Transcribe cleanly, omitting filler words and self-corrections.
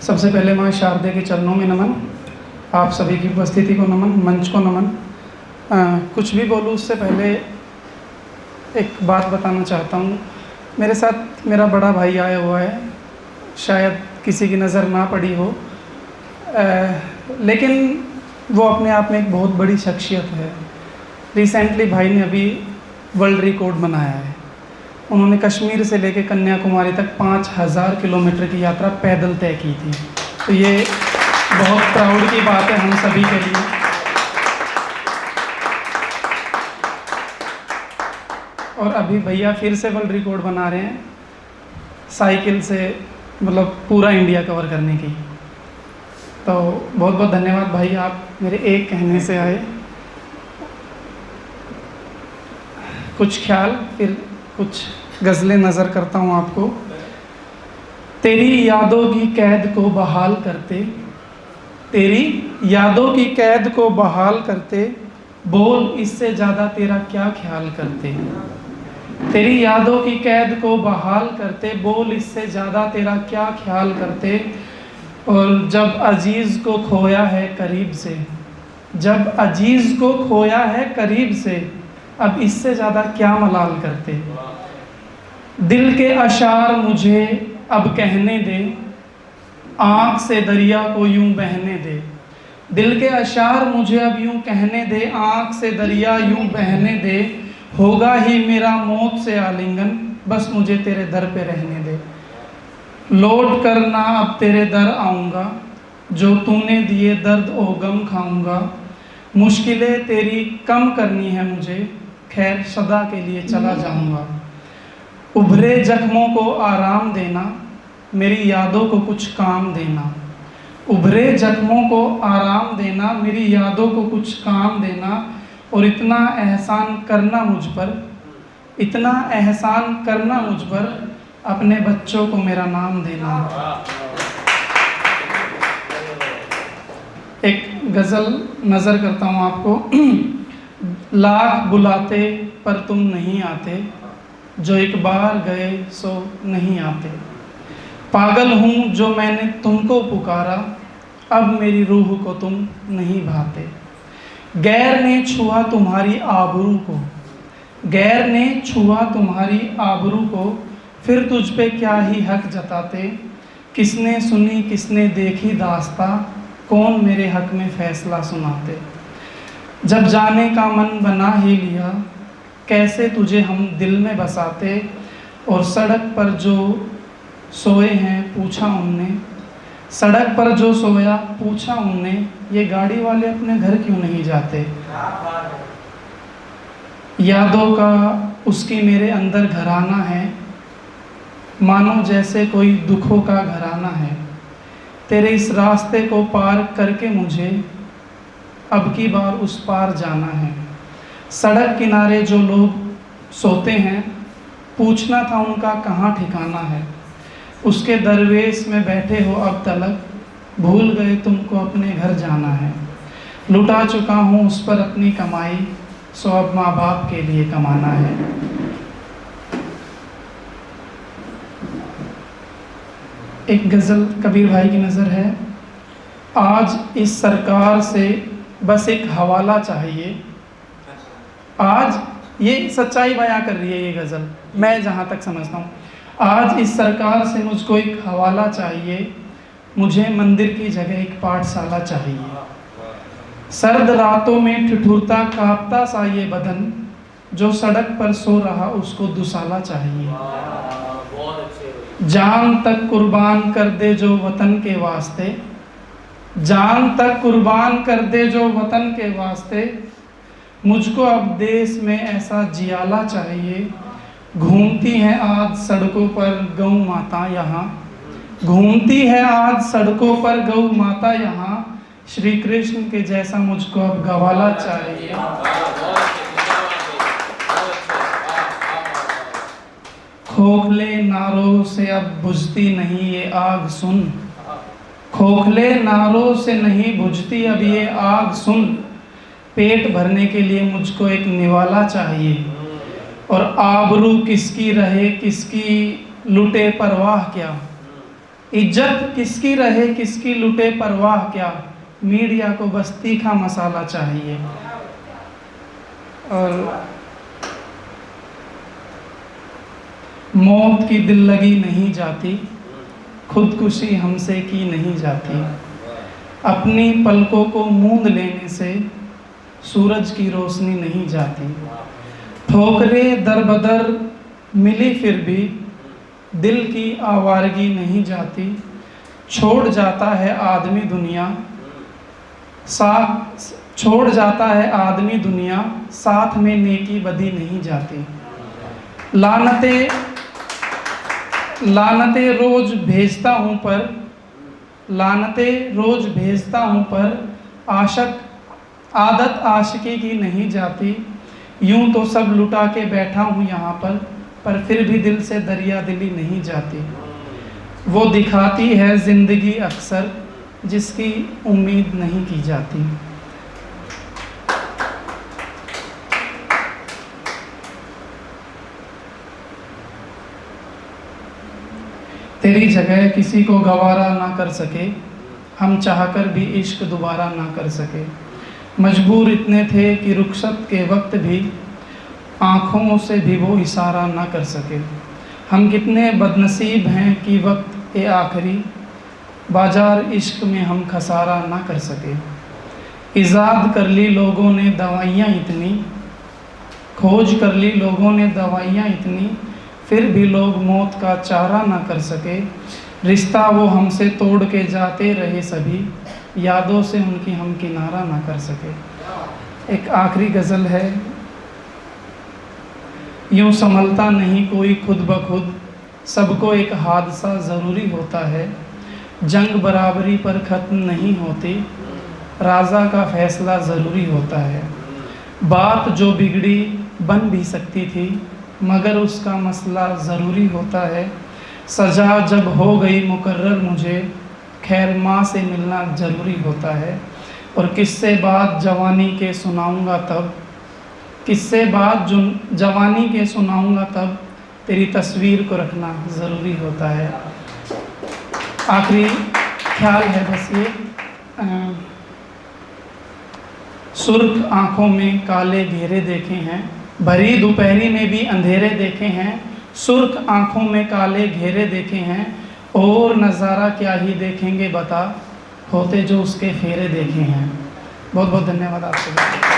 सबसे पहले माँ शारदे के चरणों में नमन, आप सभी की उपस्थिति को नमन, मंच को नमन। कुछ भी बोलूँ उससे पहले एक बात बताना चाहता हूँ। मेरे साथ मेरा बड़ा भाई आया हुआ है, शायद किसी की नज़र ना पड़ी हो, लेकिन वो अपने आप में एक बहुत बड़ी शख्सियत है। रिसेंटली भाई ने अभी वर्ल्ड रिकॉर्ड बनाया है। उन्होंने कश्मीर से लेकर कन्याकुमारी तक 5000 किलोमीटर की यात्रा पैदल तय की थी। तो ये बहुत प्राउड की बात है हम सभी के लिए। और अभी भैया फिर से वर्ल्ड रिकॉर्ड बना रहे हैं साइकिल से, मतलब पूरा इंडिया कवर करने की। तो बहुत बहुत धन्यवाद भाई, आप मेरे एक कहने से आए। कुछ ख्याल, फिर कुछ गज़लें नज़र करता हूँ आपको। तेरी यादों की कैद को बहाल करते, तेरी यादों की कैद को बहाल करते, बोल इससे ज़्यादा तेरा क्या ख्याल करते। तेरी यादों की कैद को बहाल करते, बोल इससे ज़्यादा तेरा क्या ख्याल करते। और जब अजीज़ को खोया है करीब से, जब अजीज़ को खोया है करीब से, अब इससे ज़्यादा क्या मलाल करते। दिल के अशार मुझे अब कहने दे, आँख से दरिया को यूं बहने दे। दिल के अशार मुझे अब यूं कहने दे, आँख से दरिया यूं बहने दे। होगा ही मेरा मौत से आलिंगन, बस मुझे तेरे दर पे रहने दे। लौट कर ना अब तेरे दर आऊँगा, जो तूने दिए दर्द ओ गम खाऊँगा। मुश्किलें तेरी कम करनी है मुझे, खैर सदा के लिए चला जाऊँगा। उभरे जख्मों को आराम देना, मेरी यादों को कुछ काम देना। उभरे जख्मों को आराम देना, मेरी यादों को कुछ काम देना। और इतना एहसान करना मुझ पर, इतना एहसान करना मुझ पर, अपने बच्चों को मेरा नाम देना। एक गज़ल नज़र करता हूँ आपको। लाख बुलाते पर तुम नहीं आते, जो एक बार गए सो नहीं आते। पागल हूँ जो मैंने तुमको पुकारा, अब मेरी रूह को तुम नहीं भाते। गैर ने छुआ तुम्हारी आबरू को, गैर ने छुआ तुम्हारी आबरू को, फिर तुझ पे क्या ही हक जताते। किसने सुनी किसने देखी दास्ता, कौन मेरे हक में फ़ैसला सुनाते। जब जाने का मन बना ही लिया, कैसे तुझे हम दिल में बसाते। और सड़क पर जो सोए हैं पूछा उनने, सड़क पर जो सोया पूछा उनने, ये गाड़ी वाले अपने घर क्यों नहीं जाते। यादों का उसकी मेरे अंदर घराना है, मानो जैसे कोई दुखों का घराना है। तेरे इस रास्ते को पार करके मुझे अब की बार उस पार जाना है। सड़क किनारे जो लोग सोते हैं, पूछना था उनका कहाँ ठिकाना है। उसके दरवेश में बैठे हो अब तलक, भूल गए तुमको अपने घर जाना है। लुटा चुका हूँ उस पर अपनी कमाई, सो अब माँ बाप के लिए कमाना है। एक गज़ल कबीर भाई की नज़र है। आज इस सरकार से बस एक हवाला चाहिए। आज ये सच्चाई बयां कर रही है ये गज़ल, मैं जहाँ तक समझता हूँ। आज इस सरकार से मुझको एक हवाला चाहिए, मुझे मंदिर की जगह एक पाठशाला चाहिए। सर्द रातों में ठिठुरता कांपता सा ये बदन, जो सड़क पर सो रहा उसको दुसाला चाहिए। जान तक कुर्बान कर दे जो वतन के वास्ते, जान तक कुर्बान कर दे जो वतन के वास्ते। मुझको अब देश में ऐसा जियाला चाहिए। घूमती हैं आज सड़कों पर गौ माता यहाँ, घूमती है आज सड़कों पर गौ माता यहाँ। श्री कृष्ण के जैसा मुझको अब गवाला चाहिए। खोखले नारों से अब बुझती नहीं ये आग सुन, खोखले नारों से नहीं बुझती अब ये आग सुन। पेट भरने के लिए मुझको एक निवाला चाहिए, और आबरू किसकी रहे किसकी लुटे परवाह क्या। इज्जत किसकी रहे किसकी लुटे परवाह क्या, मीडिया को बस तीखा मसाला चाहिए। और मौत की दिल लगी नहीं जाती, खुदकुशी हमसे की नहीं जाती, अपनी पलकों को मूंद लेने से सूरज की रोशनी नहीं जाती। ठोकरें दर बदर मिली फिर भी दिल की आवारगी नहीं जाती, छोड़ जाता है आदमी दुनिया छोड़ जाता है आदमी दुनिया, साथ में नेकी बदी नहीं जाती। लानतें रोज भेजता हूँ पर, लानतें रोज भेजता हूँ पर, आदत आशिकी की नहीं जाती। यूं तो सब लुटा के बैठा हूँ यहाँ पर फिर भी दिल से दरिया दिली नहीं जाती। वो दिखाती है ज़िंदगी अक्सर जिसकी उम्मीद नहीं की जाती। तेरी जगह किसी को गवारा ना कर सके, हम चाहकर भी इश्क दोबारा ना कर सके। मजबूर इतने थे कि रुखसत के वक्त भी आँखों से भी वो इशारा ना कर सके। हम कितने बदनसीब हैं कि वक्त ए आखिरी बाजार इश्क में हम खसारा ना कर सके। इजाद कर ली लोगों ने दवाइयाँ इतनी, खोज कर ली लोगों ने दवाइयाँ इतनी, फिर भी लोग मौत का चारा ना कर सके। रिश्ता वो हमसे तोड़ के जाते रहे सभी, यादों से उनकी हम किनारा ना कर सके। एक आखिरी गज़ल है। यूँ संभलता नहीं कोई खुद ब खुद, सबको एक हादसा ज़रूरी होता है। जंग बराबरी पर ख़त्म नहीं होती, राजा का फ़ैसला ज़रूरी होता है। बात जो बिगड़ी बन भी सकती थी, मगर उसका मसला ज़रूरी होता है। सज़ा जब हो गई मुकर्रर मुझे, खैर माँ से मिलना ज़रूरी होता है। और किस्से बात जवानी के सुनाऊंगा तब, किस्से बात जो जवानी के सुनाऊंगा तब, तेरी तस्वीर को रखना ज़रूरी होता है। आखिरी ख्याल है बस ये, सुर्ख आँखों में काले घेरे देखे हैं, भरी दोपहरी में भी अंधेरे देखे हैं। सुर्ख आँखों में काले घेरे देखे हैं, और नज़ारा क्या ही देखेंगे बता, होते जो उसके फेरे देखे हैं। बहुत बहुत धन्यवाद आपसे।